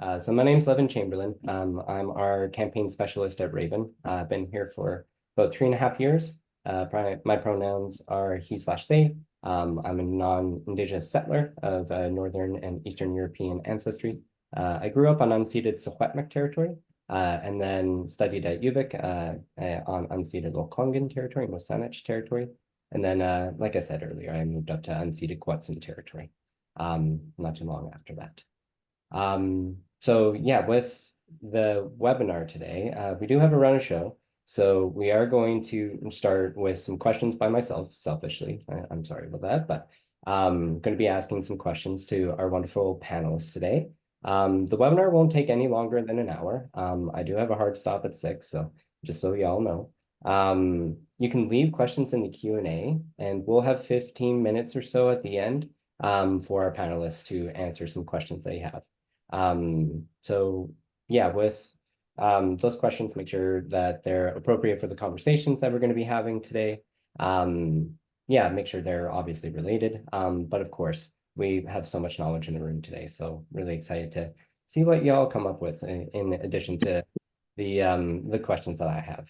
So my name's Levin Chamberlain. I'm our campaign specialist at Raven. I've been here for about 3.5 years. My pronouns are he/they. I'm a non-Indigenous settler of Northern and Eastern European ancestry. I grew up on unceded Secwepemc territory and then studied at UVic on unceded Lekwungen territory, Wasanich territory. And then, like I said earlier, I moved up to unceded Kwetson territory not too long after that. So yeah, with the webinar today, we do have a run of show. So we are going to start with some questions by myself, selfishly. I'm sorry about that, but I'm going to be asking some questions to our wonderful panelists today. The webinar won't take any longer than an hour. I do have a hard stop at 6, so just so y'all know. You can leave questions in the Q&A, and we'll have 15 minutes or so at the end for our panelists to answer some questions they have. So yeah, with those questions, make sure that they're appropriate for the conversations that we're going to be having today. Yeah, make sure they're obviously related. But of course, we have so much knowledge in the room today, so really excited to see what y'all come up with in addition to the questions that I have.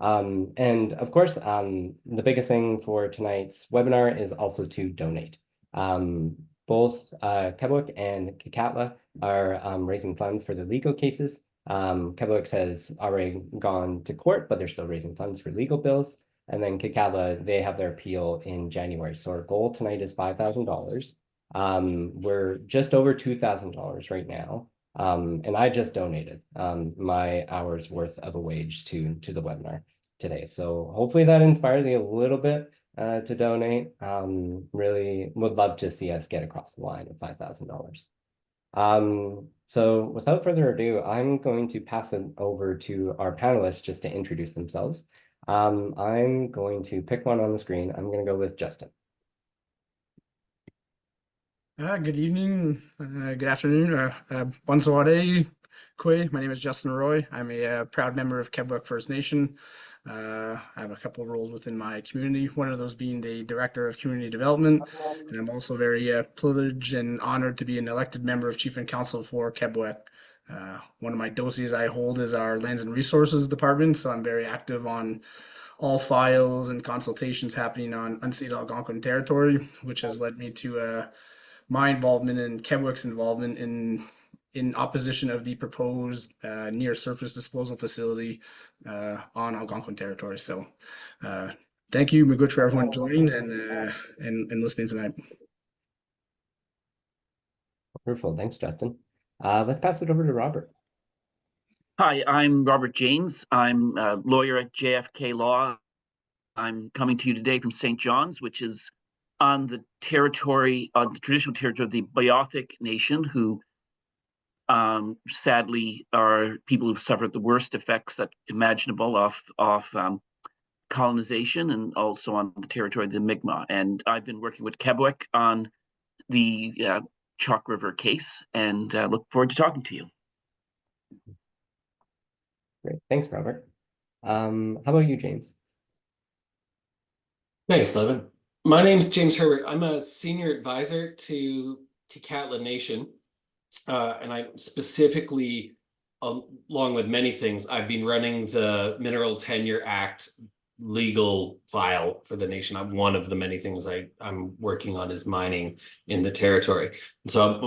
And of course, the biggest thing for tonight's webinar is also to donate. Both Kebaowek and Gitxaała are raising funds for the legal cases. Kebaowek has already gone to court, but they're still raising funds for legal bills. And then Gitxaała, they have their appeal in January. So our goal tonight is $5,000. We're just over $2,000 right now. And I just donated my hour's worth of a wage to the webinar today. So hopefully that inspires you a little bit to donate. Really would love to see us get across the line of $5,000. So without further ado, I'm going to pass it over to our panelists just to introduce themselves. I'm going to pick one on the screen. I'm going to go with Justin. Good evening, good afternoon, bonsoir, Kwe. My name is Justin Roy. I'm a proud member of Kebaowek First Nation. I have a couple of roles within my community, one of those being the Director of Community Development. And I'm also very privileged and honored to be an elected member of Chief and Council for Kebaowek. One of my dossiers I hold is our Lands and Resources Department, so I'm very active on all files and consultations happening on unceded Algonquin territory, which has led me to my involvement and Kebaowek's involvement in opposition of the proposed near surface disposal facility on Algonquin territory. So thank you, Miigwech, for everyone joining and listening tonight. Wonderful. Thanks, Justin. Let's pass it over to Robert. Hi, I'm Robert Janes. I'm a lawyer at JFK Law. I'm coming to you today from St. John's, which is on the territory, on the traditional territory of the Kebaowek Nation, who sadly are people who've suffered the worst effects that imaginable of colonization, and also on the territory of the Mi'kmaq. And I've been working with Kebaowek on the Chalk River case, and look forward to talking to you. Great. Thanks, Robert. How about you, James? Thanks, Levin. My name's James Herbert. I'm a senior advisor to Gitxaała Nation. And I specifically, along with many things, I've been running the Mineral Tenure Act legal file for the nation. One of the many things I'm working on is mining in the territory. And so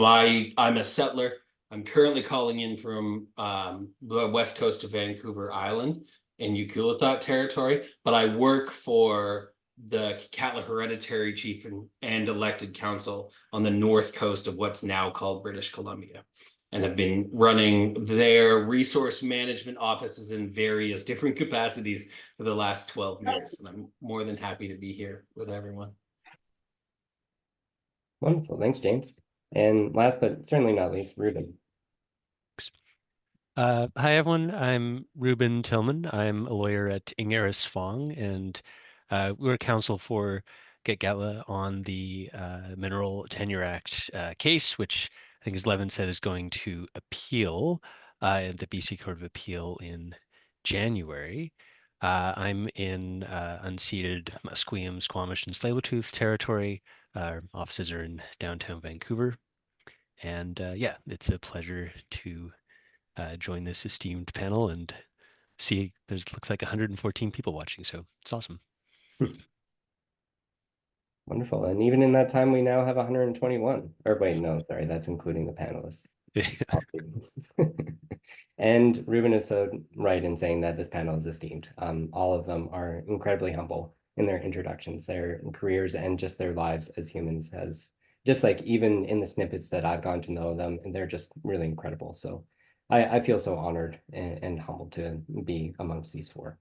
I'm a settler. I'm currently calling in from the west coast of Vancouver Island in Ukilathot territory, but I work for the Gitxaała Hereditary Chief and elected council on the north coast of what's now called British Columbia, and have been running their resource management offices in various different capacities for the last 12 years. And I'm more than happy to be here with everyone. Wonderful. Thanks, James. And last but certainly not least, Ruben. Hi, everyone. I'm Ruben Tillman. I'm a lawyer at Ingeris Fong, and we're counsel for Gitxaała on the Mineral Tenure Act case, which I think, as Levin said, is going to appeal at the BC Court of Appeal in January. I'm in unceded Musqueam, Squamish, and Tsleil-Waututh territory. Our offices are in downtown Vancouver. And yeah, it's a pleasure to join this esteemed panel and see looks like 114 people watching, so it's awesome. Wonderful. And even in that time, we now have 121. Or wait, no, sorry, that's including the panelists. And Ruben is so right in saying that this panel is esteemed. All of them are incredibly humble in their introductions, their careers, and just their lives as humans. As just like even in the snippets that I've gotten to know them, and they're just really incredible. So I feel so honored and humbled to be amongst these four.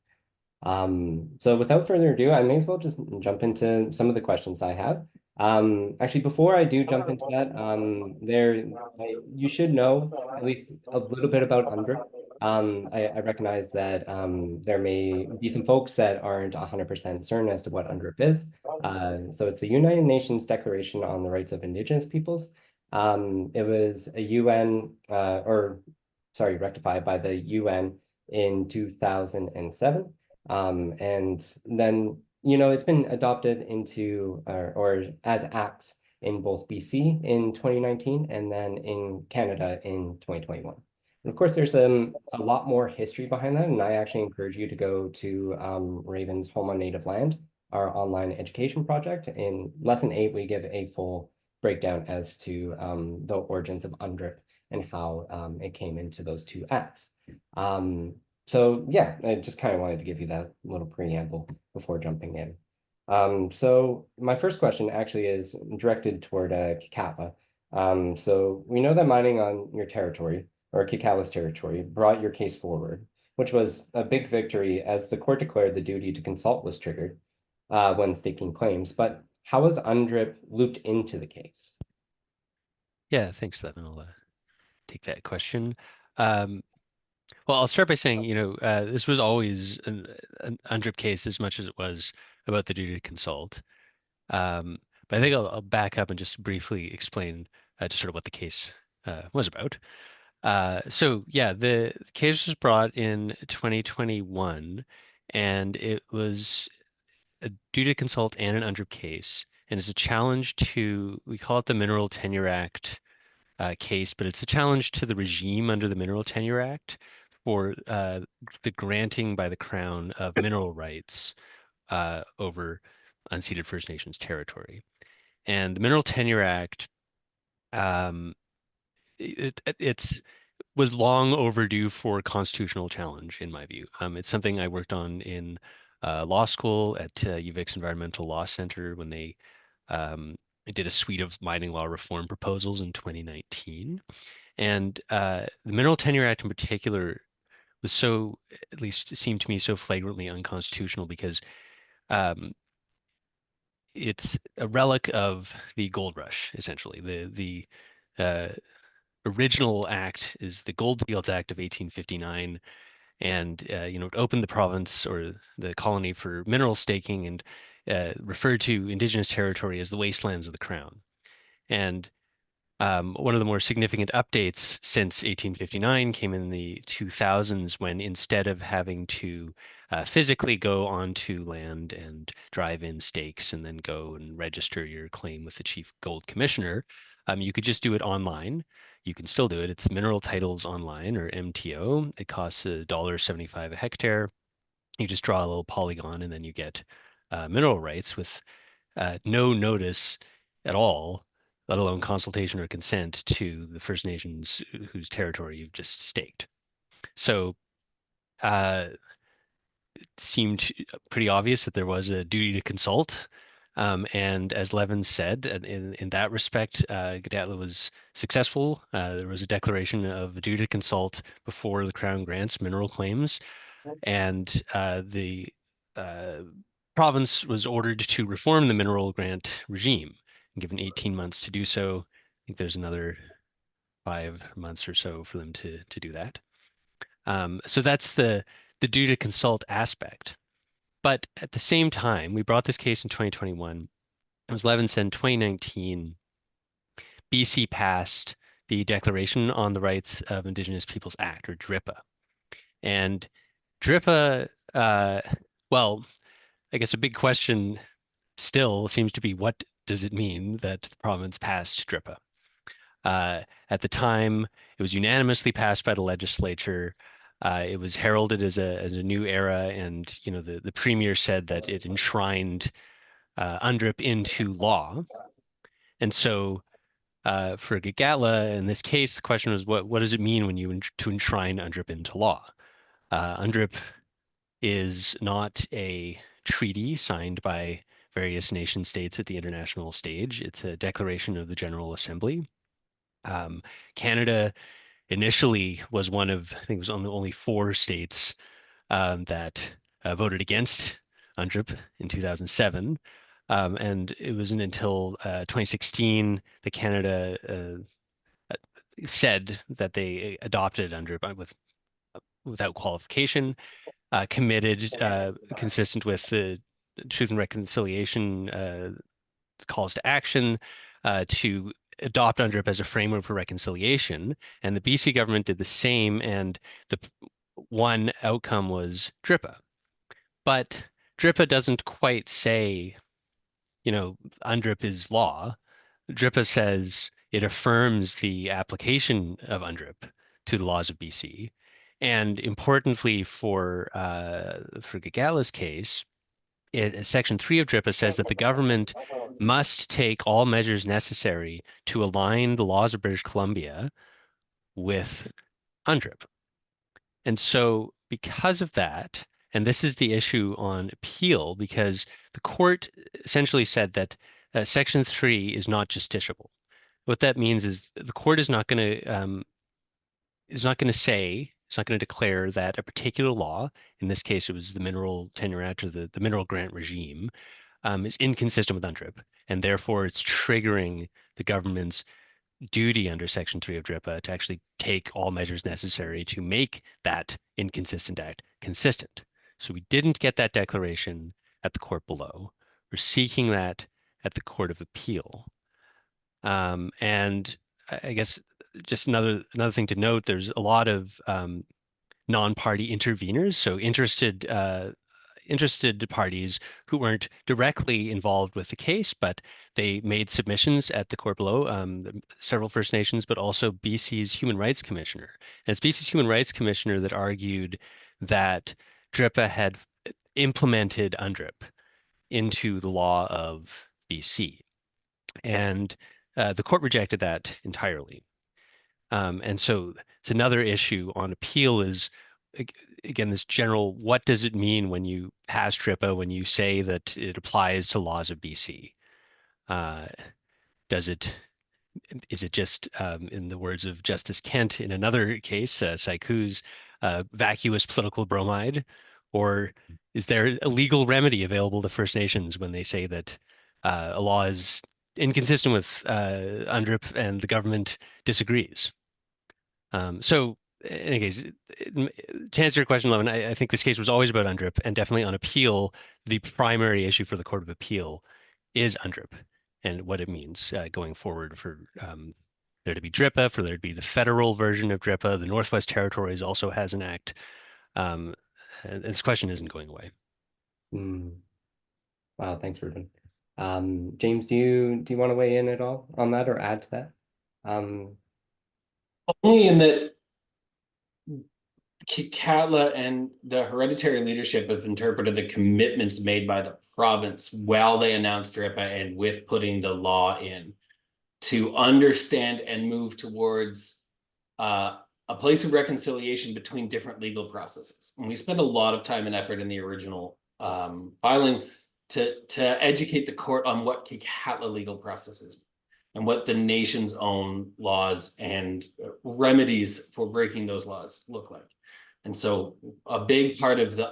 So without further ado, I may as well just jump into some of the questions I have. Actually, before I do jump into that, you should know at least a little bit about UNDRIP. I recognize that there may be some folks that aren't 100% certain as to what UNDRIP is. So it's the United Nations Declaration on the Rights of Indigenous Peoples. It was a rectified by the UN in 2007. And then, it's been adopted into or as acts in both BC in 2019 and then in Canada in 2021. And of course, there's a lot more history behind that, and I actually encourage you to go to Raven's Home on Native Land, our online education project. In lesson 8, we give a full breakdown as to the origins of UNDRIP and how it came into those two acts. So yeah, I just kind of wanted to give you that little preamble before jumping in. So my first question actually is directed toward Kebaowek. So we know that mining on your territory, or Kebaowek's territory, brought your case forward, which was a big victory as the court declared the duty to consult was triggered when staking claims. But how was UNDRIP looped into the case? Yeah, thanks, Levin. I'll take that question. Well, I'll start by saying, this was always an UNDRIP case as much as it was about the duty to consult. But I think I'll back up and just briefly explain just sort of what the case was about. So yeah, the case was brought in 2021, and it was a duty to consult and an UNDRIP case, and it's a challenge to, we call it the Mineral Tenure Act case, but it's a challenge to the regime under the Mineral Tenure Act for the granting by the Crown of mineral rights over unceded First Nations territory. And the Mineral Tenure Act, it's was long overdue for constitutional challenge, in my view. It's something I worked on in law school at UVic's Environmental Law Center when they did a suite of mining law reform proposals in 2019. And the Mineral Tenure Act in particular was so, at least it seemed to me, so flagrantly unconstitutional because it's a relic of the gold rush, essentially. The original act is the Goldfields Act of 1859, and it opened the province or the colony for mineral staking and referred to Indigenous territory as the wastelands of the Crown. And one of the more significant updates since 1859 came in the 2000s when instead of having to physically go onto land and drive in stakes and then go and register your claim with the Chief Gold Commissioner, you could just do it online. You can still do it. It's Mineral Titles Online, or MTO. It costs $1.75 a hectare. You just draw a little polygon and then you get mineral rights with no notice at all, let alone consultation or consent to the First Nations whose territory you've just staked. So it seemed pretty obvious that there was a duty to consult. And as Levin said, in that respect, Gitxaała was successful. There was a declaration of a duty to consult before the Crown grants mineral claims. And the province was ordered to reform the mineral grant regime and given 18 months to do so. I think there's another 5 months or so for them to do that. So that's the duty to consult aspect. But at the same time, we brought this case in 2021. As Levin said, in 2019, BC passed the Declaration on the Rights of Indigenous Peoples Act, or DRIPA. And DRIPA, well, I guess a big question still seems to be, what does it mean that the province passed DRIPA? At the time, it was unanimously passed by the legislature. It was heralded as a new era, and the premier said that it enshrined UNDRIP into law. And so for Gitxaała, in this case, the question was, what does it mean when you to enshrine UNDRIP into law? UNDRIP is not a treaty signed by various nation states at the international stage. It's a declaration of the General Assembly. Canada initially was one of, I think it was only 4 states that voted against UNDRIP in 2007. And it wasn't until 2016 that Canada said that they adopted UNDRIP without qualification, committed, consistent with the Truth and Reconciliation calls to action, to adopt UNDRIP as a framework for reconciliation. And the BC government did the same, and the one outcome was DRIPA. But DRIPA doesn't quite say, UNDRIP is law. DRIPA says it affirms the application of UNDRIP to the laws of BC. And importantly for Gitxaała's case, Section 3 of DRIPA says that the government must take all measures necessary to align the laws of British Columbia with UNDRIP. And so because of that, and this is the issue on appeal, because the court essentially said that Section 3 is not justiciable. What that means is the court is not going to say, it's not going to declare that a particular law, in this case it was the Mineral Tenure Act or the Mineral Grant Regime, is inconsistent with UNDRIP, and therefore it's triggering the government's duty under Section 3 of DRIPA to actually take all measures necessary to make that inconsistent act consistent. So we didn't get that declaration at the court below. We're seeking that at the Court of Appeal. And I guess just another thing to note, there's a lot of non-party interveners, so interested parties who weren't directly involved with the case, but they made submissions at the court below, several First Nations, but also BC's Human Rights Commissioner. And it's BC's Human Rights Commissioner that argued that DRIPA had implemented UNDRIP into the law of BC. And the court rejected that entirely. And so it's another issue on appeal is, again, this general, what does it mean when you pass DRIPA, when you say that it applies to laws of BC? Is it just, in the words of Justice Kent in another case, Saiku's vacuous political bromide? Or is there a legal remedy available to First Nations when they say that a law is inconsistent with UNDRIP and the government disagrees? So in any case, to answer your question, Levin, I think this case was always about UNDRIP, and definitely on appeal, the primary issue for the Court of Appeal is UNDRIP and what it means going forward for there to be DRIPA, for there to be the federal version of DRIPA. The Northwest Territories also has an act. And this question isn't going away. Wow, thanks, Ruben. James, do you want to weigh in at all on that or add to that? Only in that Gitxaała and the hereditary leadership have interpreted the commitments made by the province while they announced DRIPA and with putting the law in to understand and move towards a place of reconciliation between different legal processes. And we spent a lot of time and effort in the original filing to educate the court on what Gitxaała legal process is and what the nation's own laws and remedies for breaking those laws look like. And so a big part of the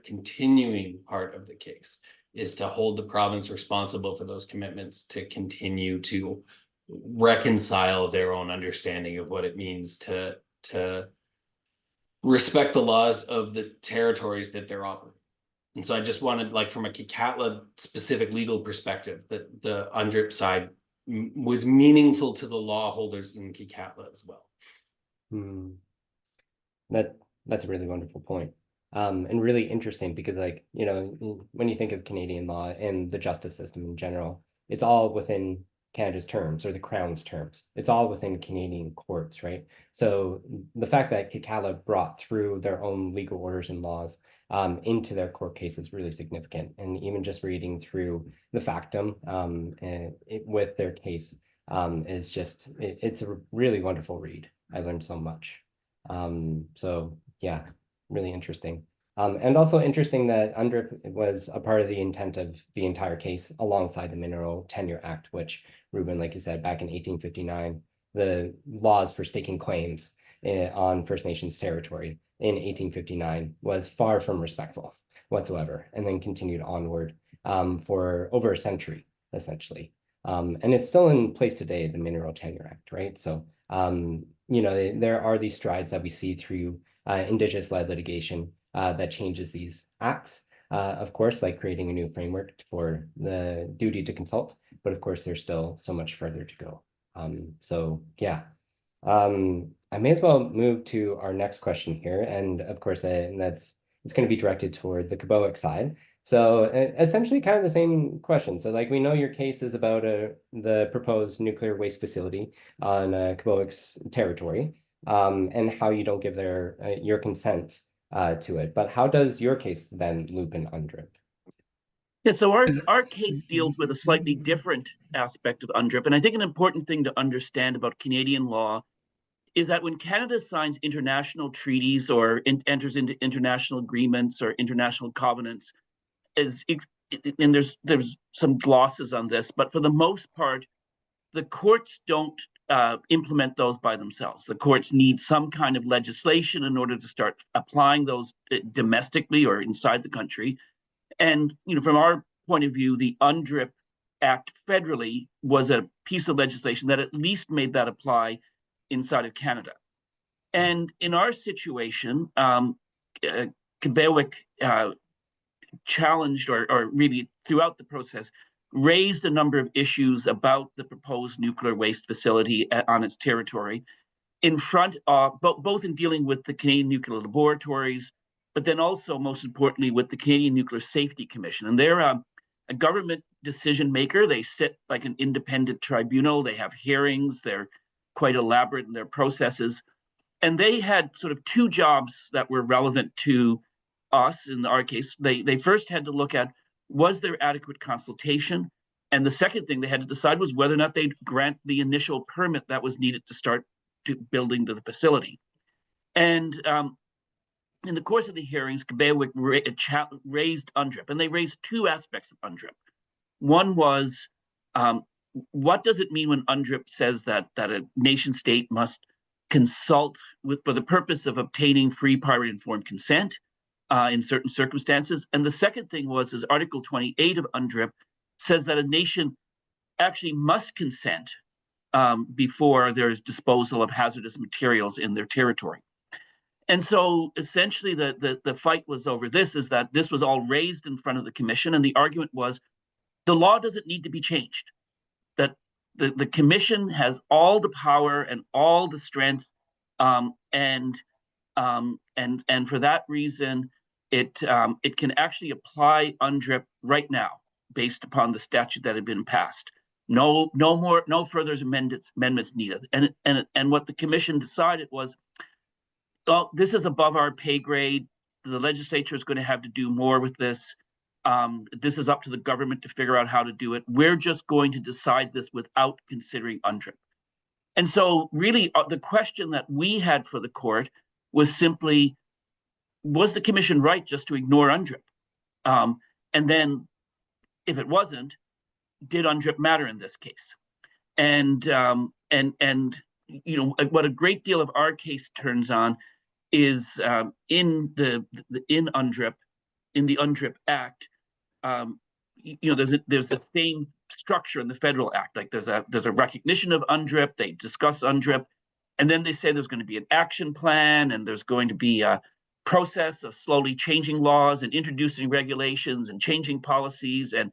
continuing part of the case is to hold the province responsible for those commitments to continue to reconcile their own understanding of what it means to respect the laws of the territories that they're operating. And so I just wanted, like, from a Gitxaała specific legal perspective, that the UNDRIP side was meaningful to the law holders in Gitxaała as well. That's a really wonderful point. And really interesting because, like, when you think of Canadian law and the justice system in general, it's all within Canada's terms or the Crown's terms. It's all within Canadian courts, right? So the fact that Gitxaała brought through their own legal orders and laws into their court case is really significant. And even just reading through the factum with their case is just, it's a really wonderful read. I learned so much. So yeah, really interesting. And also interesting that UNDRIP was a part of the intent of the entire case alongside the Mineral Tenure Act, which Ruben, like you said, back in 1859, the laws for staking claims on First Nations territory in 1859 was far from respectful whatsoever, and then continued onward for over a century, essentially. And it's still in place today, the Mineral Tenure Act, right? So, you know, there are these strides that we see through Indigenous-led litigation that changes these acts, of course, like creating a new framework for the duty to consult, but of course, there's still so much further to go. So yeah, I may as well move to our next question here, and of course, it's going to be directed toward the Kebaowek side. So essentially kind of the same question. So like we know your case is about the proposed nuclear waste facility on Kebaowek's territory and how you don't give your consent to it. But how does your case then loop in UNDRIP? Yeah, so our case deals with a slightly different aspect of UNDRIP. And I think an important thing to understand about Canadian law is that when Canada signs international treaties or enters into international agreements or international covenants, and there's some glosses on this, but for the most part, the courts don't implement those by themselves. The courts need some kind of legislation in order to start applying those domestically or inside the country. And you know, from our point of view, the UNDRIP Act federally was a piece of legislation that at least made that apply inside of Canada. And in our situation, Kebaowek challenged or really throughout the process raised a number of issues about the proposed nuclear waste facility on its territory in front of both in dealing with the Canadian Nuclear Laboratories, but then also most importantly with the Canadian Nuclear Safety Commission. And they're a government decision maker. They sit like an independent tribunal. They have hearings. They're quite elaborate in their processes. And they had sort of two jobs that were relevant to us in our case. They first had to look at, was there adequate consultation? And the second thing they had to decide was whether or not they'd grant the initial permit that was needed to start building the facility. And in the course of the hearings, Kebaowek raised UNDRIP, and they raised two aspects of UNDRIP. One was, what does it mean when UNDRIP says that a nation state must consult for the purpose of obtaining free, prior, and informed consent in certain circumstances? And the second thing was Article 28 of UNDRIP says that a nation actually must consent before there's disposal of hazardous materials in their territory. And so essentially the fight was over this, is that this was all raised in front of the commission, and the argument was the law doesn't need to be changed, that the commission has all the power and all the strength, and for that reason, it can actually apply UNDRIP right now based upon the statute that had been passed. No further amendments needed. And what the commission decided was, well, this is above our pay grade. The legislature is going to have to do more with this. This is up to the government to figure out how to do it. We're just going to decide this without considering UNDRIP. And so really the question that we had for the court was simply, was the commission right just to ignore UNDRIP? And then if it wasn't, did UNDRIP matter in this case? And you know, what a great deal of our case turns on is in UNDRIP, in the UNDRIP Act, you know, there's the same structure in the federal act. Like there's a recognition of UNDRIP. They discuss UNDRIP, and then they say there's going to be an action plan, and there's going to be a process of slowly changing laws and introducing regulations and changing policies, and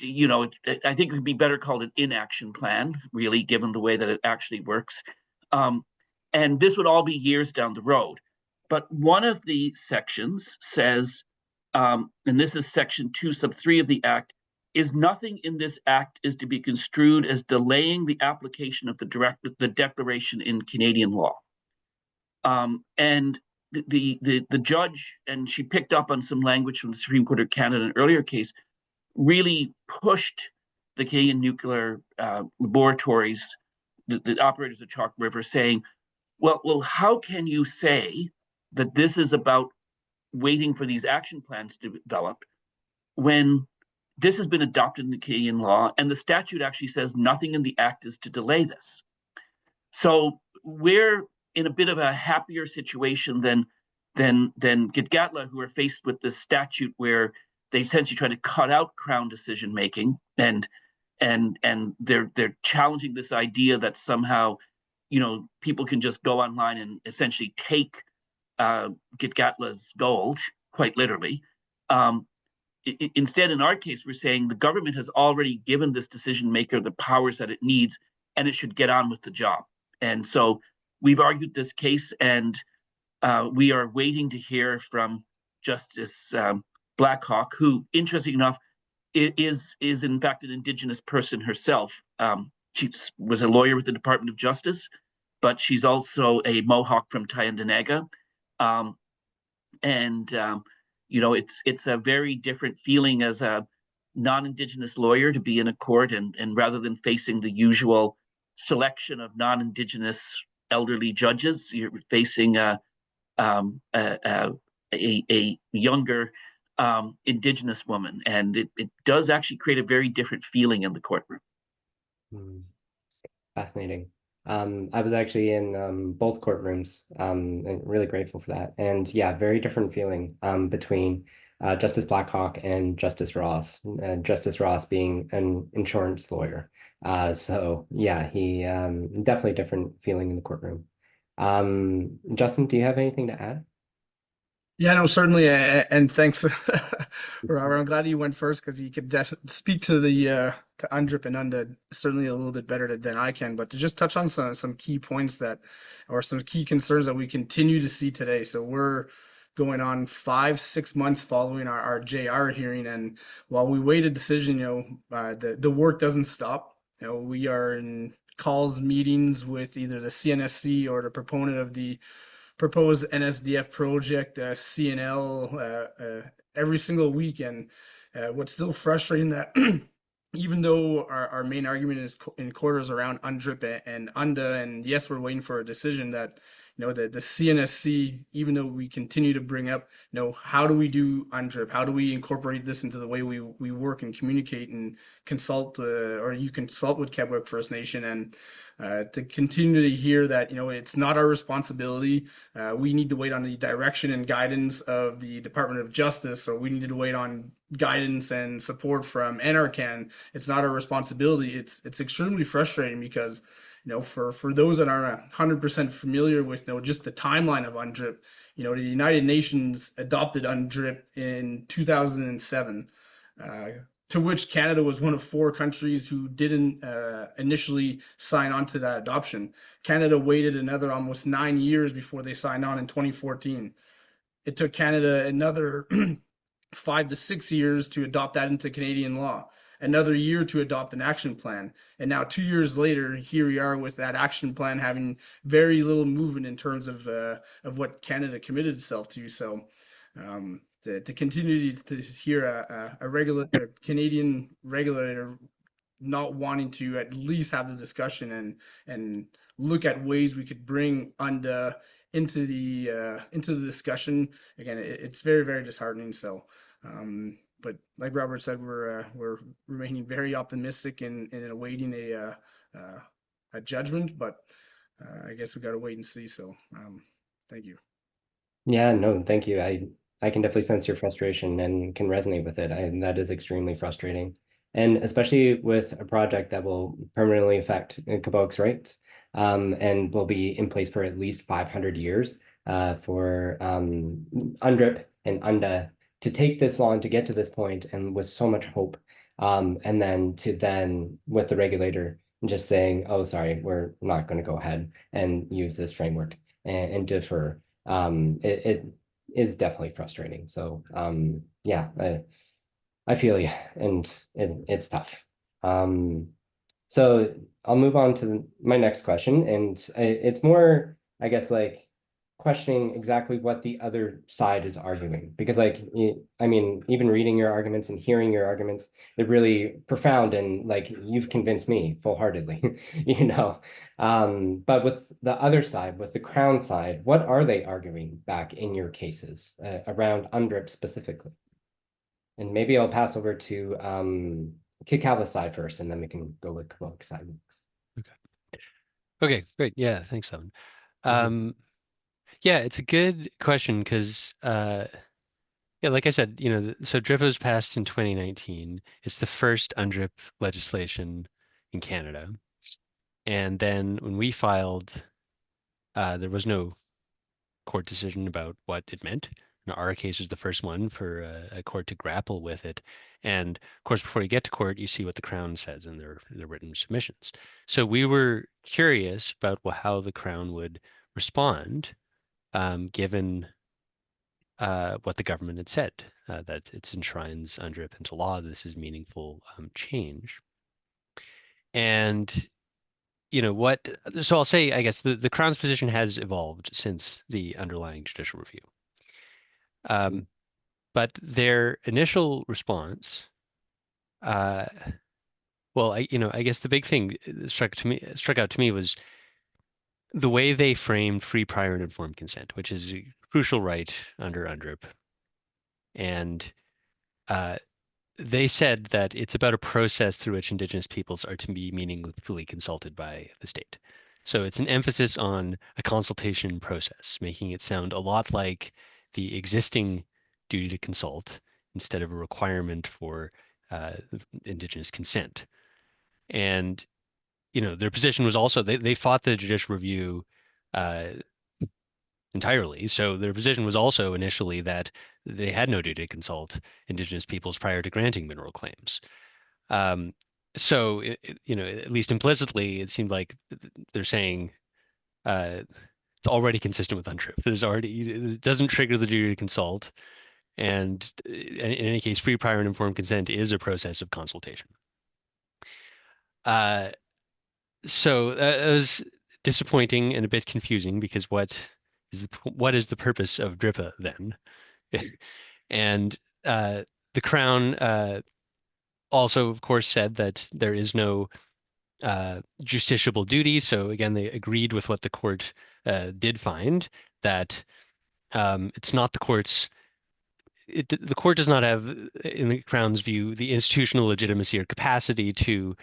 you know, I think it would be better called an inaction plan, really, given the way that it actually works. And this would all be years down the road. But one of the sections says, and this is section 2 sub 3 of the act, is nothing in this act is to be construed as delaying the application of the declaration in Canadian law. And the judge, and she picked up on some language from the Supreme Court of Canada in an earlier case, really pushed the Canadian nuclear laboratories, the operators of Chalk River, saying, well, how can you say that this is about waiting for these action plans to develop when this has been adopted in the Canadian law and the statute actually says nothing in the act is to delay this? So we're in a bit of a happier situation than Gitxaała, who are faced with this statute where they essentially try to cut out Crown decision making, and they're challenging this idea that somehow, people can just go online and essentially take Gitxaał's gold, quite literally. Instead, in our case, we're saying the government has already given this decision maker the powers that it needs, and it should get on with the job. And so we've argued this case, and we are waiting to hear from Justice Blackhawk, who, interesting enough, is in fact an Indigenous person herself. She was a lawyer with the Department of Justice, but she's also a Mohawk from Tyendinaga. It's a very different feeling as a non-Indigenous lawyer to be in a court, and rather than facing the usual selection of non-Indigenous elderly judges, you're facing a younger Indigenous woman, and it does actually create a very different feeling in the courtroom. Fascinating. I was actually in both courtrooms, and really grateful for that. And yeah, very different feeling between Justice Blackhawk and Justice Ross. Justice Ross being an insurance lawyer. So yeah, he definitely different feeling in the courtroom. Justin, do you have anything to add? Yeah, no, certainly, and thanks, Robert. I'm glad you went first because you could speak to the to UNDRIP and UNDA certainly a little bit better than I can. But to just touch on some key points or some key concerns that we continue to see today. So we're going on 5-6 months following our JR hearing, and while we wait a decision, the work doesn't stop. We are in calls, meetings with either the CNSC or the proponent of the proposed NSDF project, CNL, every single week. And what's still frustrating that even though our main argument is in quarters around UNDRIP and UNDA, and yes, we're waiting for a decision, that the CNSC, even though we continue to bring up, how do we do UNDRIP? How do we incorporate this into the way we work and communicate and consult, or you consult with Kebaowek First Nation, and to continue to hear that, it's not our responsibility. We need to wait on the direction and guidance of the Department of Justice, or we need to wait on guidance and support from NRCan. It's not our responsibility. It's extremely frustrating because, for those that aren't 100% familiar with, just the timeline of UNDRIP, the United Nations adopted UNDRIP in 2007. To which Canada was one of 4 countries who didn't initially sign on to that adoption. Canada waited another almost 9 years before they signed on in 2014. It took Canada another 5 to 6 years to adopt that into Canadian law, another year to adopt an action plan. And now 2 years later, here we are with that action plan having very little movement in terms of what Canada committed itself to. So to continue to hear a Canadian regulator not wanting to at least have the discussion and look at ways we could bring UNDA into the discussion, again, it's very, very disheartening. So, but like Robert said, we're remaining very optimistic in awaiting a judgment. But I guess we got to wait and see. So, thank you. Yeah, no, thank you. I can definitely sense your frustration and can resonate with it. That is extremely frustrating. And especially with a project that will permanently affect Kebaowek's rights, and will be in place for at least 500 years, for UNDRIP and UNDA to take this long to get to this point, and with so much hope, and then with the regulator just saying, oh, sorry, we're not going to go ahead and use this framework and defer. It is definitely frustrating. So yeah, I feel you, and it's tough. So I'll move on to my next question, and it's more, I guess, like questioning exactly what the other side is arguing, because like I mean, even reading your arguments and hearing your arguments, they're really profound, and like you've convinced me full-heartedly, you know. But with the other side, with the Crown side, what are they arguing back in your cases around UNDRIP specifically? And maybe I'll pass over to Kebaowek's side first, and then we can go with Kebaowek's side next. Okay, great. Yeah, thanks, Evan. Yeah, it's a good question because, yeah, like I said, you know, so DRIP was passed in 2019. It's the first UNDRIP legislation in Canada. And then when we filed, there was no court decision about what it meant. And our case was the first one for a court to grapple with it. And of course, before you get to court, you see what the Crown says in their written submissions. So we were curious about how the Crown would respond, given what the government had said, that it enshrines UNDRIP into law. This is meaningful change. And you know what, so I'll say, I guess the Crown's position has evolved since the underlying judicial review. But their initial response, well, I guess the big thing that struck out to me was the way they framed free, prior, and informed consent, which is a crucial right under UNDRIP. And they said that it's about a process through which Indigenous peoples are to be meaningfully consulted by the state. So it's an emphasis on a consultation process, making it sound a lot like the existing duty to consult instead of a requirement for Indigenous consent. And, you know, their position was also, they fought the judicial review entirely. So their position was also initially that they had no duty to consult Indigenous peoples prior to granting mineral claims. So, you know, at least implicitly, it seemed like they're saying it's already consistent with UNDRIP. It doesn't trigger the duty to consult. And in any case, free, prior, and informed consent is a process of consultation. So that was disappointing and a bit confusing, because what is the purpose of DRIPA then? And the Crown also, of course, said that there is no justiciable duty. So again, they agreed with what the court did find, that it's not the court's. The court does not have, in the Crown's view, the institutional legitimacy or capacity to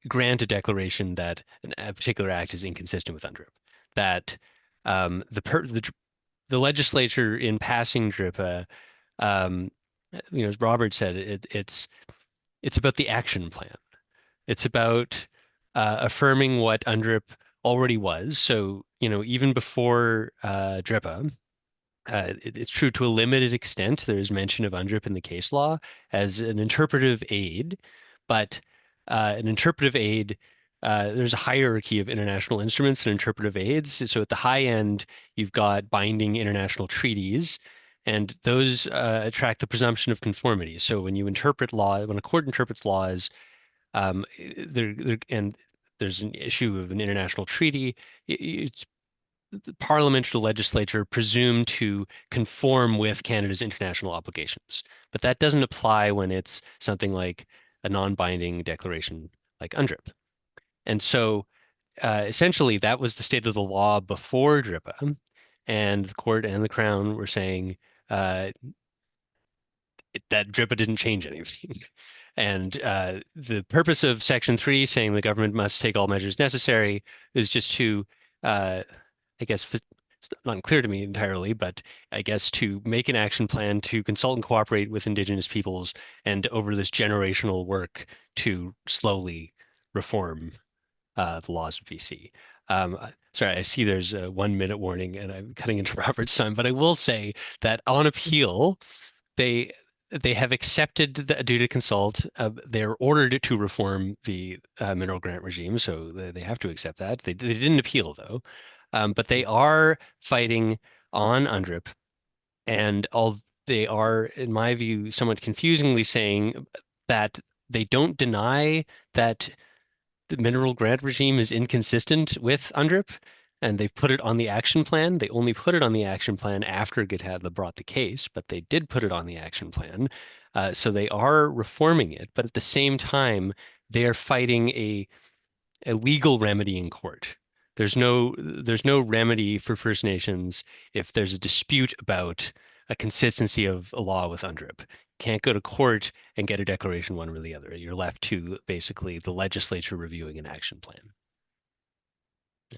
grant a declaration that a particular act is inconsistent with UNDRIP. That the legislature, in passing DRIPA, you know, as Robert said, it's about the action plan. It's about affirming what UNDRIP already was. So, you know, even before DRIPA, it's true to a limited extent. There is mention of UNDRIP in the case law as an interpretive aid, but an interpretive aid, there's a hierarchy of international instruments and interpretive aids. So at the high end, you've got binding international treaties, and those attract the presumption of conformity. So when you interpret law, when a court interprets laws, and there's an issue of an international treaty, it's the Parliament or the legislature presumed to conform with Canada's international obligations. But that doesn't apply when it's something like a non-binding declaration like UNDRIP. And so essentially that was the state of the law before DRIPA, and the court and the Crown were saying that DRIPA didn't change anything. And the purpose of Section 3, saying the government must take all measures necessary, is just to I guess it's not clear to me entirely, but I guess to make an action plan to consult and cooperate with Indigenous peoples, and over this generational work to slowly reform the laws of BC. Sorry, I see there's a 1 minute warning, and I'm cutting into Robert's time, but I will say that on appeal, they have accepted the duty to consult. They're ordered to reform the mineral grant regime, so they have to accept that. They didn't appeal, though. But they are fighting on UNDRIP, and they are, in my view, somewhat confusingly saying that they don't deny that the mineral grant regime is inconsistent with UNDRIP, and they've put it on the action plan. They only put it on the action plan after Gitxaała brought the case, but they did put it on the action plan. So they are reforming it, but at the same time, they are fighting a legal remedy in court. There's no remedy for First Nations if there's a dispute about a consistency of a law with UNDRIP. Can't go to court and get a declaration one way or the other. You're left to basically the legislature reviewing an action plan.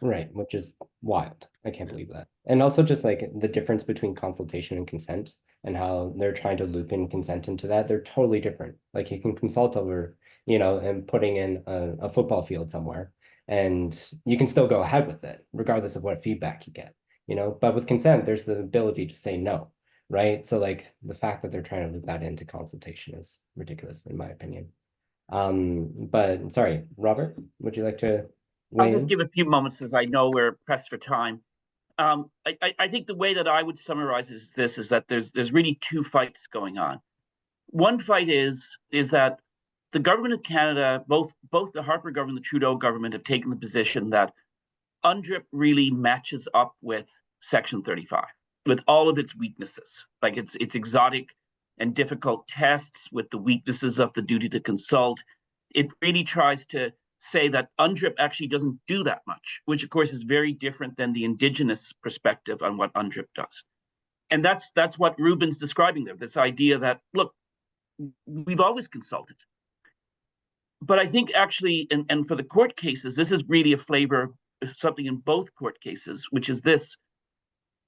Right, which is wild. I can't believe that. And also just like the difference between consultation and consent and how they're trying to loop in consent into that, they're totally different. Like you can consult over, and putting in a football field somewhere, and you can still go ahead with it, regardless of what feedback you get, but with consent, there's the ability to say no, right? So like the fact that they're trying to loop that into consultation is ridiculous, in my opinion. But sorry, Robert, would you like to I'll just give a few moments as I know we're pressed for time. I think the way that I would summarize is that there's really two fights going on. One fight is that the government of Canada, both the Harper government and the Trudeau government, have taken the position that UNDRIP really matches up with Section 35, with all of its weaknesses, like its exotic and difficult tests, with the weaknesses of the duty to consult. It really tries to say that UNDRIP actually doesn't do that much, which of course is very different than the Indigenous perspective on what UNDRIP does. And that's what Ruben's describing there, this idea that, look, we've always consulted. But I think actually, and for the court cases, this is really a flavor of something in both court cases, which is this: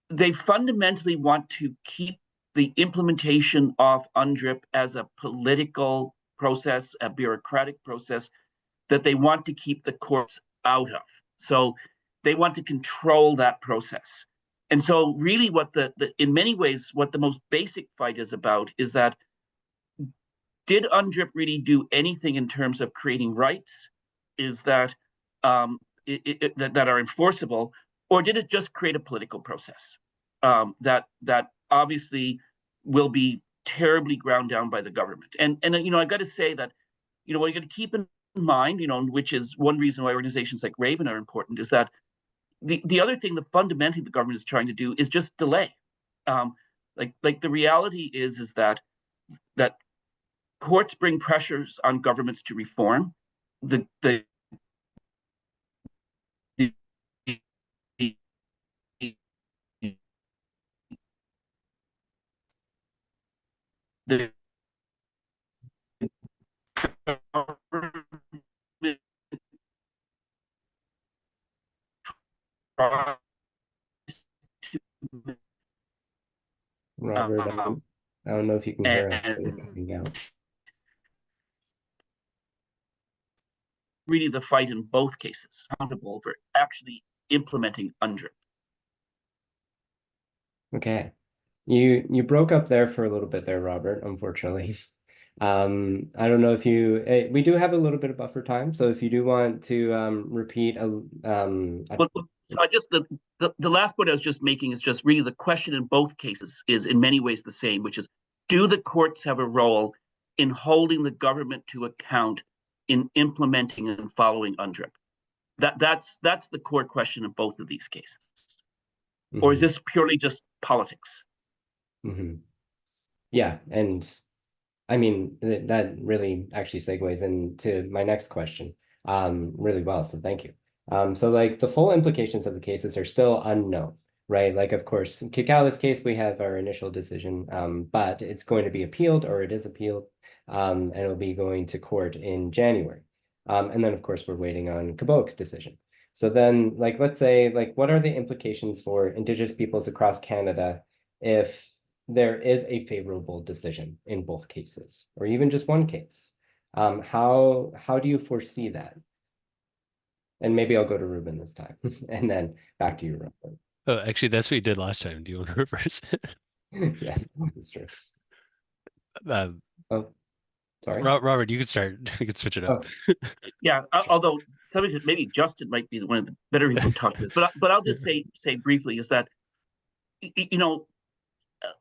they fundamentally want to keep the implementation of UNDRIP as a political process, a bureaucratic process that they want to keep the courts out of. So they want to control that process. And so really what in many ways, what the most basic fight is about is that, did UNDRIP really do anything in terms of creating rights? Is that that are enforceable, or did it just create a political process that obviously will be terribly ground down by the government? And I got to say that what you got to keep in mind, which is one reason why organizations like Raven are important, is that the other thing that fundamentally the government is trying to do is just delay. Like the reality is that courts bring pressures on governments to reform. The Robert, I don't know if you can hear us, but you're cutting out. Really the fight in both cases, accountable for actually implementing UNDRIP. Okay. You broke up there for a little bit there, Robert, unfortunately. I don't know if we do have a little bit of buffer time, so if you do want to repeat I just the last point I was just making is just really the question in both cases is in many ways the same, which is, do the courts have a role in holding the government to account in implementing and following UNDRIP? That's the core question in both of these cases. Mm-hmm. Or is this purely just politics? Mm-hmm. Yeah, and I mean that really actually segues into my next question really well, so thank you. So like the full implications of the cases are still unknown, right? Like, of course, in Gitxała's case, we have our initial decision, but it's going to be appealed, or it is appealed, and it'll be going to court in January. And then, of course, we're waiting on Kebaowek's decision. So then, like, let's say, like, what are the implications for Indigenous peoples across Canada if there is a favorable decision in both cases, or even just one case? How do you foresee that? And maybe I'll go to Ruben this time, and then back to you, Ruben. Oh, actually, that's what you did last time. Do you want to reverse it? Yeah, that's true. Oh, sorry, Robert, you could start. You could switch it up. Oh. Yeah, although maybe Justin might be one of the better people to talk to this, but I'll just say briefly is that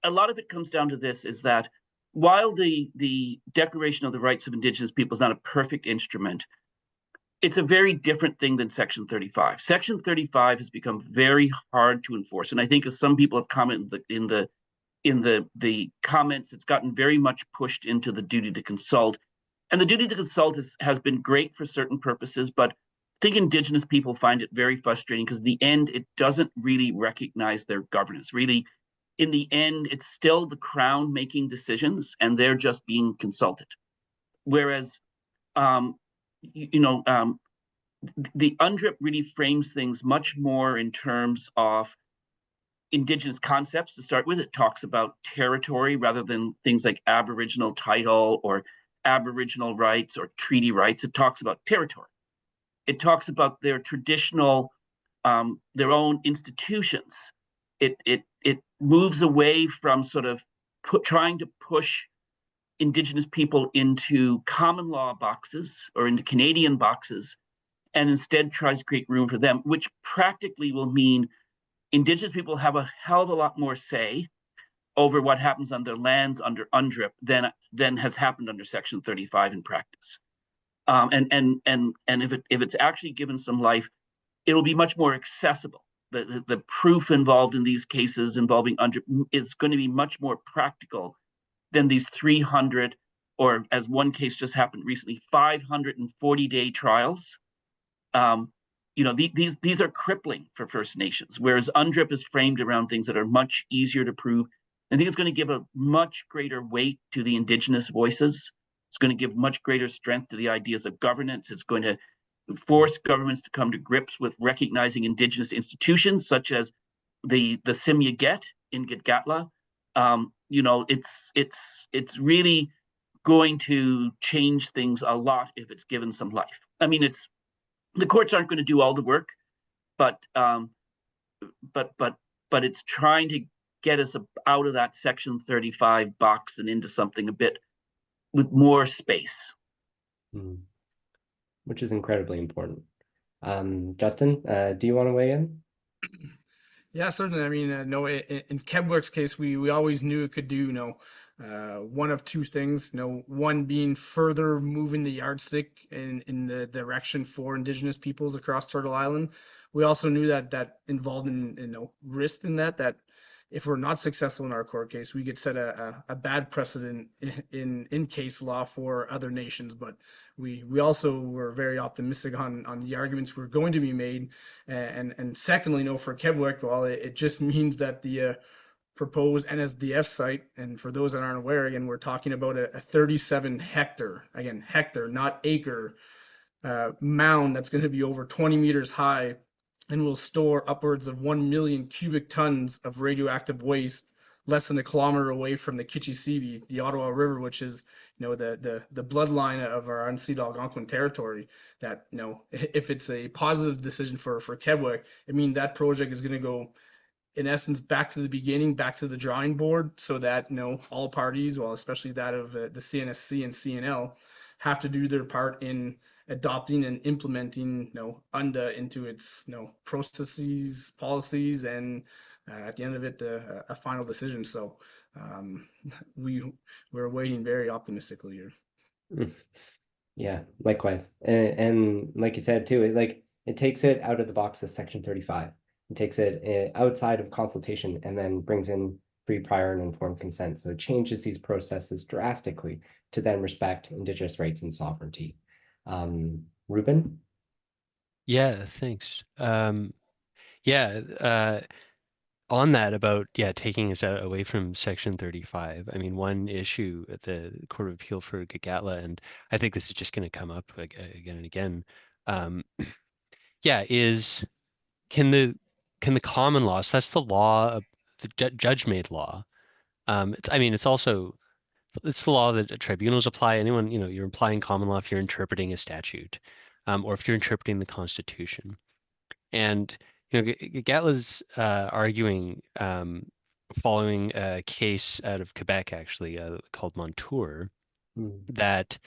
a lot of it comes down to this, is that while the Declaration of the Rights of Indigenous People is not a perfect instrument, it's a very different thing than Section 35. Section 35 has become very hard to enforce, and I think, as some people have commented in the comments, it's gotten very much pushed into the duty to consult. And the duty to consult has been great for certain purposes, but I think Indigenous people find it very frustrating, because in the end, it doesn't really recognize their governance. Really, in the end, it's still the Crown making decisions, and they're just being consulted. Whereas, the UNDRIP really frames things much more in terms of Indigenous concepts. To start with, it talks about territory rather than things like Aboriginal title or Aboriginal rights or treaty rights. It talks about territory. It talks about their traditional, their own institutions. It moves away from sort of trying to push Indigenous people into common law boxes or into Canadian boxes, and instead tries to create room for them, which practically will mean Indigenous people have a hell of a lot more say over what happens on their lands under UNDRIP than has happened under Section 35 in practice. And if it's actually given some life, it'll be much more accessible. The proof involved in these cases involving UNDRIP is going to be much more practical than these 300, or as one case just happened recently, 540-day trials. These are crippling for First Nations, whereas UNDRIP is framed around things that are much easier to prove. I think it's going to give a much greater weight to the Indigenous voices. It's going to give much greater strength to the ideas of governance. It's going to force governments to come to grips with recognizing Indigenous institutions, such as the Simyaget in Gitxaała. It's really going to change things a lot if it's given some life. I mean, the courts aren't going to do all the work, but it's trying to get us out of that Section 35 box and into something a bit with more space. Which is incredibly important. Justin, do you want to weigh in? Yeah, certainly. I mean, no, in Kebaowek's case, we always knew it could do, one of two things. One being further moving the yardstick in the direction for Indigenous peoples across Turtle Island. We also knew that involved in risk in that if we're not successful in our court case, we could set a bad precedent in case law for other nations. But we also were very optimistic on the arguments were going to be made. And secondly, for Kebaowek, well, it just means that the proposed NSDF site, and for those that aren't aware, again, we're talking about a 37 hectare, again, hectare, not acre, mound that's going to be over 20 meters high and will store upwards of 1 million cubic tons of radioactive waste less than a kilometer away from the Gitxaała, the Ottawa River, which is, the bloodline of our unceded Algonquin territory. That, if it's a positive decision for Kebaowek, I mean, that project is going to go, in essence, back to the beginning, back to the drawing board, so that, all parties, well, especially that of the CNSC and CNL, have to do their part in adopting and implementing, UNDA into its, processes, policies, and at the end of it, a final decision. So we're waiting very optimistically here. Yeah, likewise. And like you said too, it takes it out of the box of Section 35. It takes it outside of consultation and then brings in free, prior, and informed consent. So it changes these processes drastically to then respect Indigenous rights and sovereignty. Ruben? Yeah, thanks. On that about, taking us away from Section 35, I mean, one issue at the Court of Appeal for Gitxaała, and I think this is just going to come up again and again, is can the common law, so that's the law, the judge-made law. It's also, it's the law that tribunals apply. Anyone, you're applying common law if you're interpreting a statute, or if you're interpreting the Constitution. And Gitxaala's arguing, following a case out of Quebec, actually, called Montour, that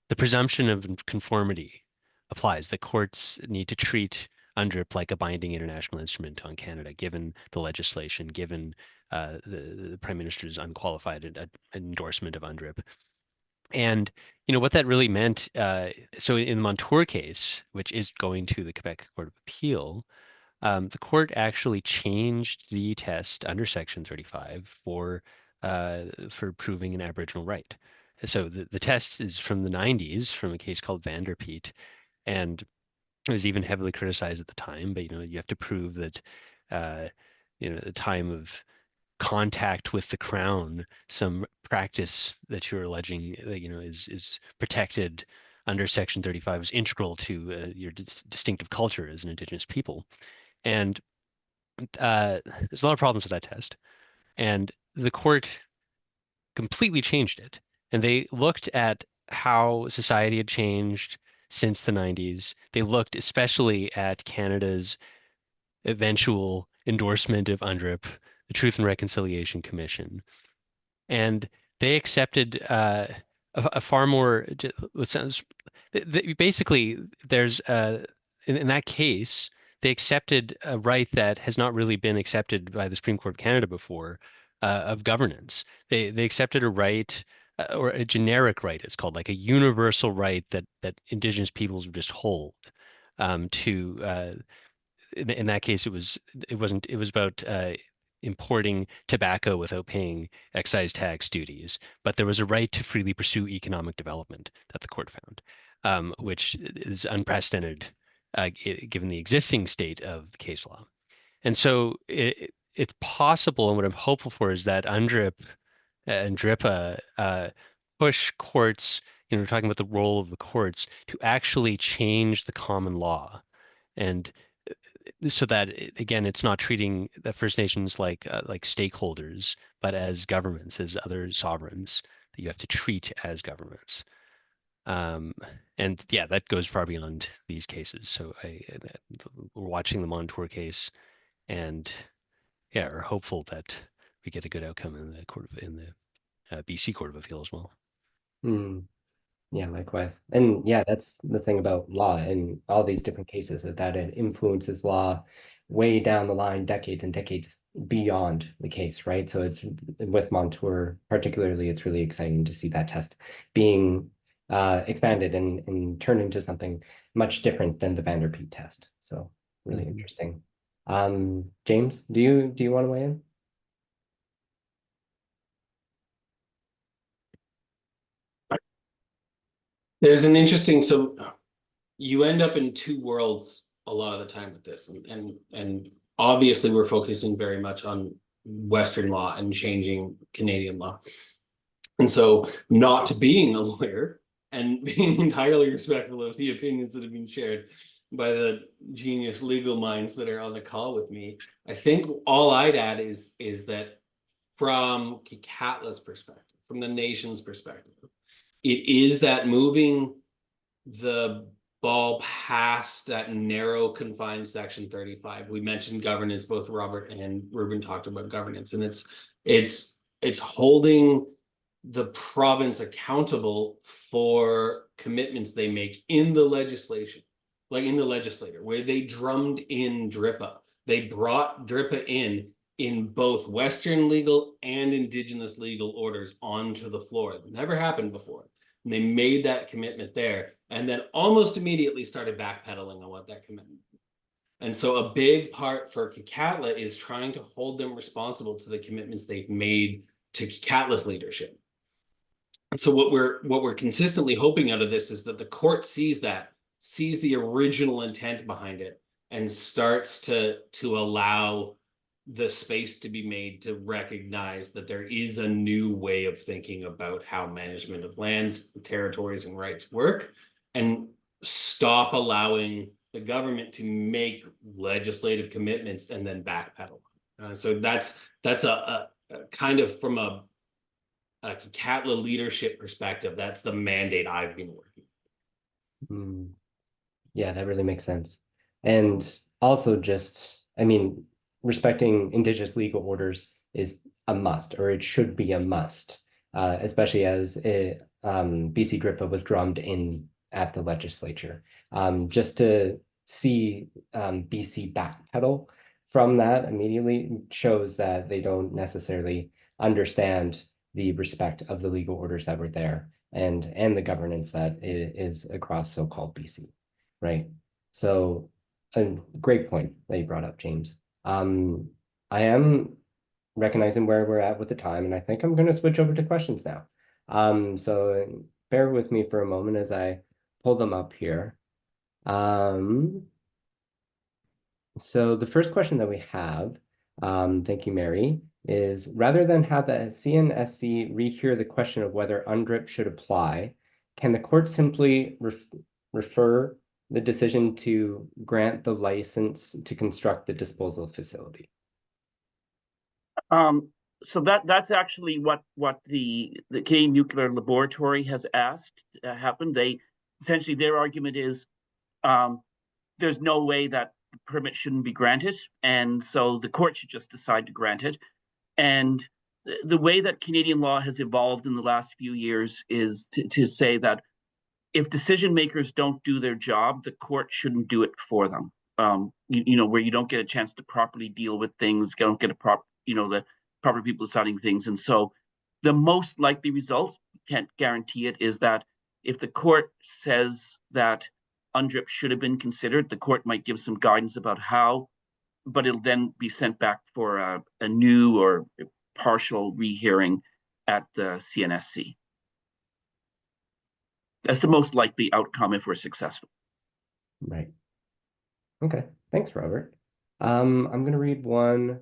the presumption of conformity applies. The courts need to treat UNDRIP like a binding international instrument on Canada, given the legislation, given the Prime Minister's unqualified endorsement of UNDRIP. And what that really meant, so in the Montour case, which is going to the Quebec Court of Appeal, the court actually changed the test under Section 35 for proving an Aboriginal right. So the test is from the 90s, from a case called Vanderpeet, and it was even heavily criticized at the time. But you have to prove that the time of contact with the crown, some practice that you're alleging that is protected under Section 35 is integral to your distinctive culture as an Indigenous people. And there's a lot of problems with that test. And the court completely changed it. And they looked at how society had changed since the 90s. They looked especially at Canada's eventual endorsement of UNDRIP, the Truth and Reconciliation Commission. And they accepted a far more, what sounds, basically, there's, in that case, they accepted a right that has not really been accepted by the Supreme Court of Canada before, of governance. They accepted a right, or a generic right, it's called, like a universal right that Indigenous peoples would just hold to. In that case, it was about importing tobacco without paying excise tax duties, but there was a right to freely pursue economic development that the court found, which is unprecedented given the existing state of the case law. And so it's possible, and what I'm hopeful for is that UNDRIP and DRIPA push courts, we're talking about the role of the courts, to actually change the common law. And so that, again, it's not treating the First Nations like stakeholders, but as governments, as other sovereigns that you have to treat as governments. And yeah, that goes far beyond these cases. So we're watching the Montour case, and yeah, are hopeful that we get a good outcome in the BC Court of Appeal as well. Yeah, likewise. And yeah, that's the thing about law in all these different cases, is that it influences law way down the line, decades and decades beyond the case, right? So it's with Montour particularly, it's really exciting to see that test being expanded and turned into something much different than the Vanderpeet test. So really interesting. James, do you want to weigh in? There's an interesting, so you end up in two worlds a lot of the time with this, and obviously we're focusing very much on Western law and changing Canadian law. And so not being a lawyer and being entirely respectful of the opinions that have been shared by the genius legal minds that are on the call with me, I think all I'd add is that from Gitxaała's perspective, from the nation's perspective, it is that moving the ball past that narrow confined Section 35. We mentioned governance, both Robert and Ruben talked about governance, and it's holding the province accountable for commitments they make in the legislation, like in the legislature, where they drummed in DRIPA. They brought DRIPA in both Western legal and Indigenous legal orders onto the floor. It never happened before. And they made that commitment there, and then almost immediately started backpedaling on what that commitment. And so a big part for Gitxaała is trying to hold them responsible to the commitments they've made to Gitxaała's leadership. And so what we're consistently hoping out of this is that the court sees the original intent behind it, and starts to allow the space to be made to recognize that there is a new way of thinking about how management of lands, territories, and rights work, and stop allowing the government to make legislative commitments and then backpedal. So that's a kind of, from a Gitxaała leadership perspective, that's the mandate I've been working. Yeah, that really makes sense. And also just, I mean, respecting Indigenous legal orders is a must, or it should be a must, especially as BC DRIPA was drummed in at the legislature. Just to see BC backpedal from that immediately shows that they don't necessarily understand the respect of the legal orders that were there and the governance that is across so-called BC, right? So a great point that you brought up, James. I am recognizing where we're at with the time, and I think I'm going to switch over to questions now. So bear with me for a moment as I pull them up here. So the first question that we have, thank you, Mary, is rather than have the CNSC rehear the question of whether UNDRIP should apply, can the court simply refer the decision to grant the license to construct the disposal facility? So that's actually what the Canadian Nuclear Laboratory has asked happened. They essentially, their argument is there's no way that the permit shouldn't be granted, and so the court should just decide to grant it. And the way that Canadian law has evolved in the last few years is to say that if decision makers don't do their job, the court shouldn't do it for them. Where you don't get a chance to properly deal with things, don't get the proper people deciding things. And so the most likely result, can't guarantee it, is that if the court says that UNDRIP should have been considered, the court might give some guidance about how, but it'll then be sent back for a new or partial rehearing at the CNSC. That's the most likely outcome if we're successful. Right. Okay. Thanks, Robert. I'm going to read one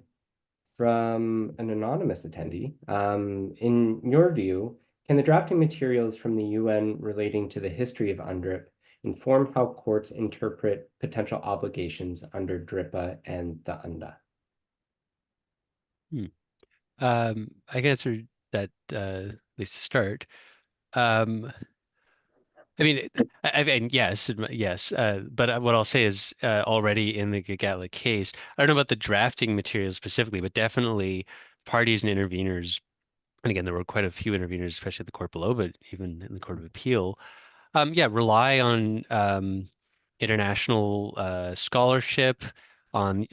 from an anonymous attendee. In your view, can the drafting materials from the UN relating to the history of UNDRIP inform how courts interpret potential obligations under DRIPA and the UNDA? I can answer that at least to start. I mean, yes, but what I'll say is already in the Gitxaała case, I don't know about the drafting materials specifically, but definitely parties and interveners, and again, there were quite a few interveners, especially at the court below, but even in the Court of Appeal, rely on international scholarship, on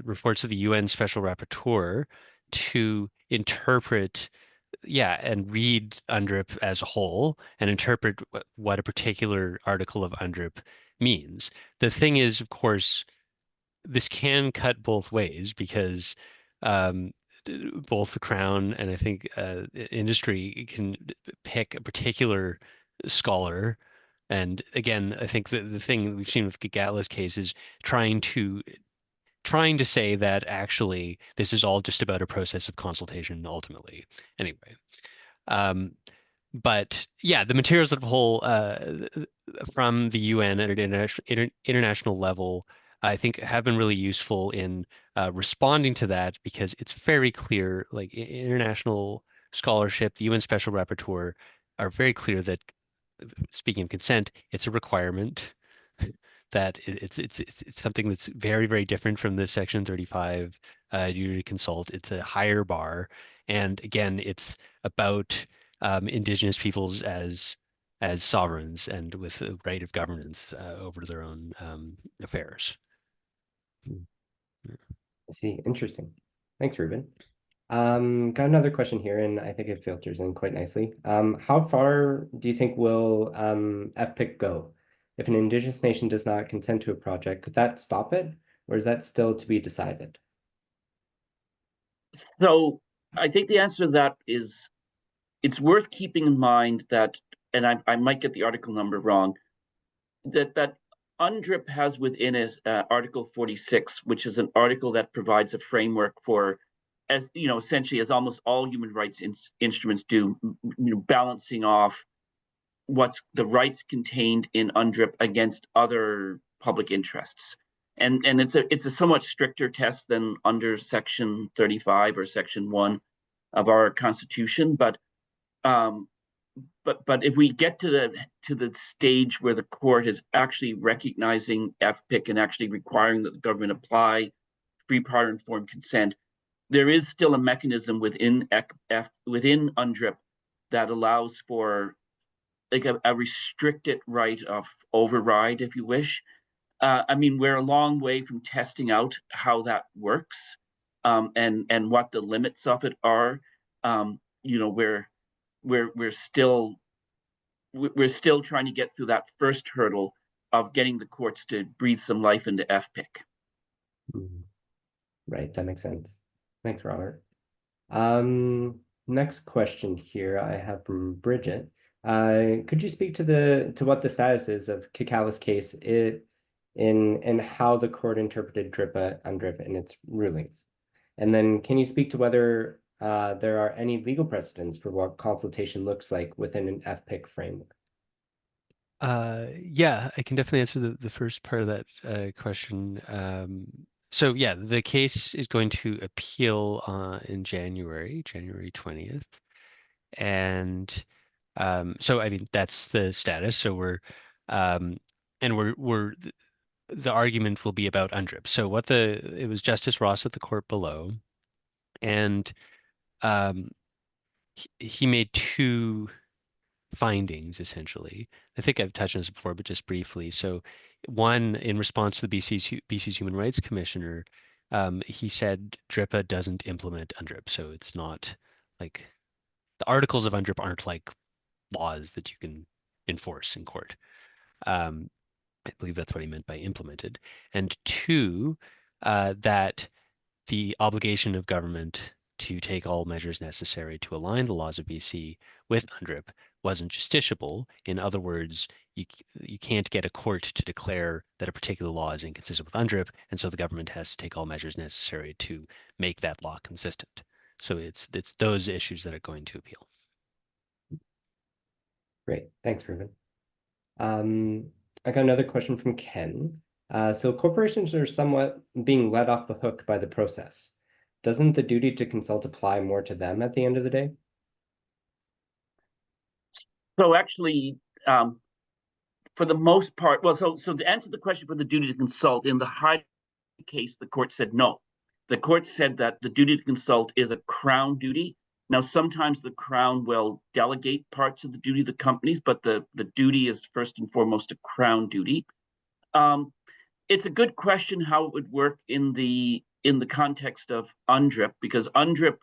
reports of the UN Special Rapporteur to interpret and read UNDRIP as a whole and interpret what a particular article of UNDRIP means. The thing is, of course, this can cut both ways because both the Crown and I think industry can pick a particular scholar. And again, I think the thing we've seen with Gitxaałā's case is trying to say that actually this is all just about a process of consultation ultimately. Anyway, but yeah, the materials as a whole from the UN at an international level, I think have been really useful in responding to that because it's very clear, like international scholarship, the UN Special Rapporteur are very clear that speaking of consent, it's a requirement. That it's something that's very, very different from the Section 35 duty to consult. It's a higher bar, and again, it's about Indigenous peoples as sovereigns and with a right of governance over their own affairs. I see. Interesting. Thanks, Ruben. Got another question here, and I think it filters in quite nicely. How far do you think will FPIC go? If an Indigenous nation does not consent to a project, could that stop it, or is that still to be decided? So I think the answer to that is it's worth keeping in mind that, and I might get the article number wrong, that UNDRIP has within it Article 46, which is an article that provides a framework for, as you know, essentially as almost all human rights instruments do, balancing off what's the rights contained in UNDRIP against other public interests. And it's a somewhat stricter test than under Section 35 or Section 1 of our Constitution. But if we get to the stage where the court is actually recognizing FPIC and actually requiring that the government apply free, prior, informed consent, there is still a mechanism within UNDRIP that allows for like a restricted right of override, if you wish, I mean, we're a long way from testing out how that works, and what the limits of it are. You know, we're still trying to get through that first hurdle of getting the courts to breathe some life into FPIC. Right, that makes sense. Thanks, Robert. Next question here I have from Bridget. Could you speak to what the status is of Kebaowek's case and how the court interpreted DRIPA UNDRIP in its rulings? And then can you speak to whether there are any legal precedents for what consultation looks like within an FPIC framework? Yeah, I can definitely answer the first part of that question. So yeah, the case is going to appeal in January 20th. And so I mean that's the status. So the argument will be about UNDRIP. So it was Justice Ross at the court below, and he made two findings essentially. I think I've touched on this before, but just briefly. So one, in response to the BC's Human Rights Commissioner, he said DRIPA doesn't implement UNDRIP. So it's not like the articles of UNDRIP aren't like laws that you can enforce in court. I believe that's what he meant by implemented. And two, that the obligation of government to take all measures necessary to align the laws of BC with UNDRIP wasn't justiciable. In other words, you can't get a court to declare that a particular law is inconsistent with UNDRIP, and so the government has to take all measures necessary to make that law consistent. So it's those issues that are going to appeal. Great, thanks, Ruben. I got another question from Ken. So corporations are somewhat being let off the hook by the process. Doesn't the duty to consult apply more to them at the end of the day? So actually, for the most part, well, so to answer the question for the duty to consult, in the Hyde case, the court said no. The court said that the duty to consult is a Crown duty. Now, sometimes the Crown will delegate parts of the duty to companies, but the duty is first and foremost a Crown duty. It's a good question how it would work in the context of UNDRIP, because UNDRIP,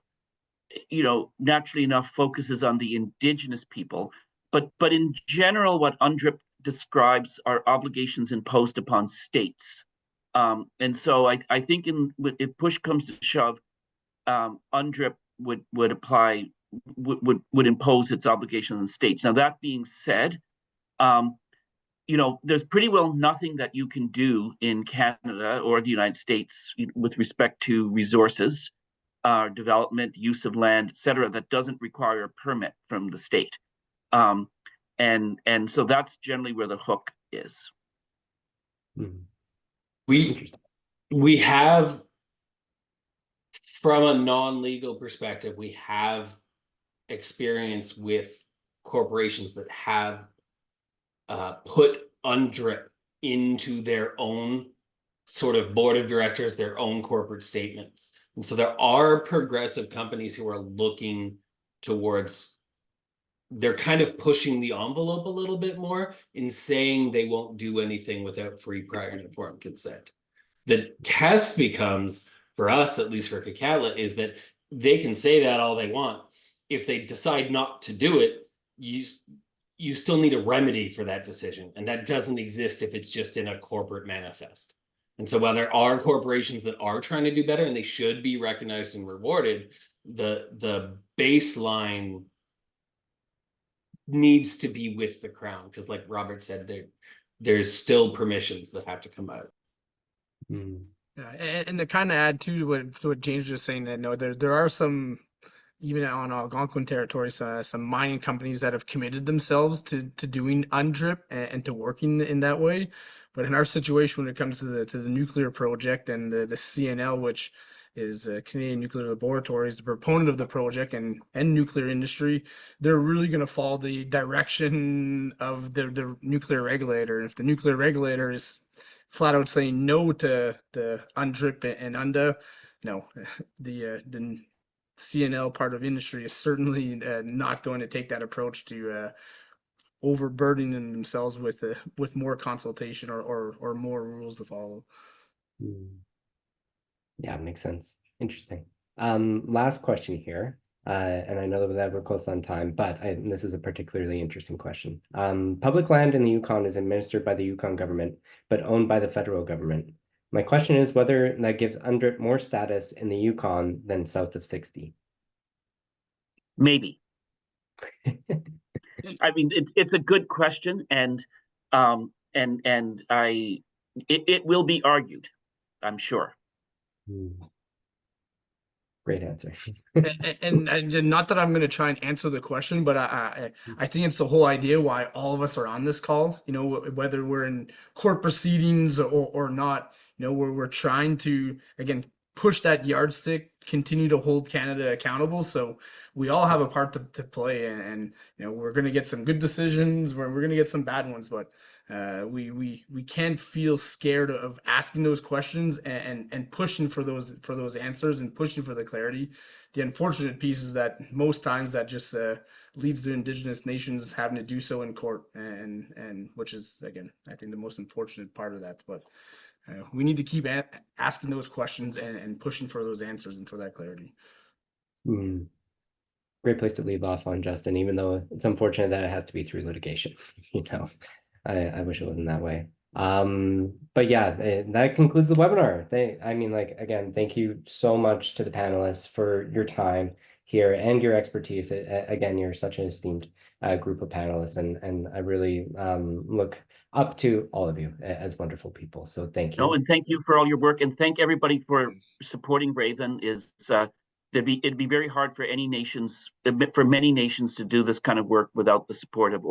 you know, naturally enough focuses on the Indigenous people, but in general, what UNDRIP describes are obligations imposed upon states. And so I think if push comes to shove, UNDRIP would apply, would impose its obligations on states. Now, that being said, you know, there's pretty well nothing that you can do in Canada or the United States with respect to resources, development, use of land, et cetera, that doesn't require a permit from the state. And so that's generally where the hook is. We have, from a non-legal perspective, we have experience with corporations that have put UNDRIP into their own sort of board of directors, their own corporate statements. And so there are progressive companies who are looking towards, they're kind of pushing the envelope a little bit more in saying they won't do anything without free, prior, and informed consent. The test becomes, for us, at least for Kebaowek, is that they can say that all they want. If they decide not to do it, you still need a remedy for that decision. And that doesn't exist if it's just in a corporate manifest. And so while there are corporations that are trying to do better and they should be recognized and rewarded, the baseline needs to be with the Crown, because like Robert said, there's still permissions that have to come out. Yeah, and to kind of add to what James was just saying, that no, there are some, even on Algonquin territory, some mining companies that have committed themselves to doing UNDRIP and to working in that way. But in our situation, when it comes to the nuclear project and the CNL, which is Canadian Nuclear Laboratories, the proponent of the project and nuclear industry, they're really going to follow the direction of the nuclear regulator. And if the nuclear regulator is flat out saying no to the UNDRIP and UNDA, no, the CNL part of industry is certainly not going to take that approach to overburdening themselves with more consultation or more rules to follow. Yeah, makes sense. Interesting. Last question here. And I know that we're close on time, but this is a particularly interesting question. Public land in the Yukon is administered by the Yukon government, but owned by the federal government. My question is whether that gives UNDRIP more status in the Yukon than south of 60. Maybe. I mean, it's a good question, and it will be argued, I'm sure. Great answer. and not that I'm going to try and answer the question, but I think it's the whole idea why all of us are on this call. You know, whether we're in court proceedings or not. You know, we're trying to, again, push that yardstick, continue to hold Canada accountable. So we all have a part to play, and you know, we're going to get some good decisions, we're going to get some bad ones, but we can't feel scared of asking those questions and pushing for those answers and pushing for the clarity. The unfortunate piece is that most times that just leads to Indigenous nations having to do so in court, and which is, again, I think the most unfortunate part of that. But we need to keep asking those questions and pushing for those answers and for that clarity. Great place to leave off on, Justin, even though it's unfortunate that it has to be through litigation. You know, I wish it wasn't that way. But yeah, that concludes the webinar. Again, thank you so much to the panelists for your time here and your expertise. Again, you're such an esteemed group of panelists, and I really look up to all of you as wonderful people. So thank you. No, and thank you for all your work, and thank everybody for supporting Raven. It'd be very hard for many nations to do this kind of work without the support of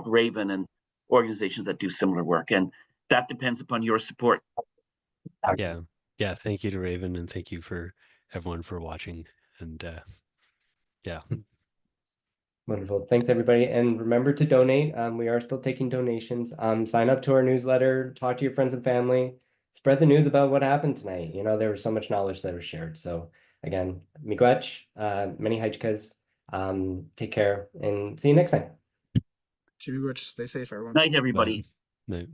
Raven and organizations that do similar work, and that depends upon your support. Yeah, thank you to Raven, and thank you for everyone for watching, and yeah. Wonderful. Thanks, everybody. And remember to donate. We are still taking donations. Sign up to our newsletter, talk to your friends and family, spread the news about what happened tonight. You know, there was so much knowledge that was shared. So again, miigwech, many haichkas, take care, and see you next time. Stay safe, everyone. Night, everybody. Night.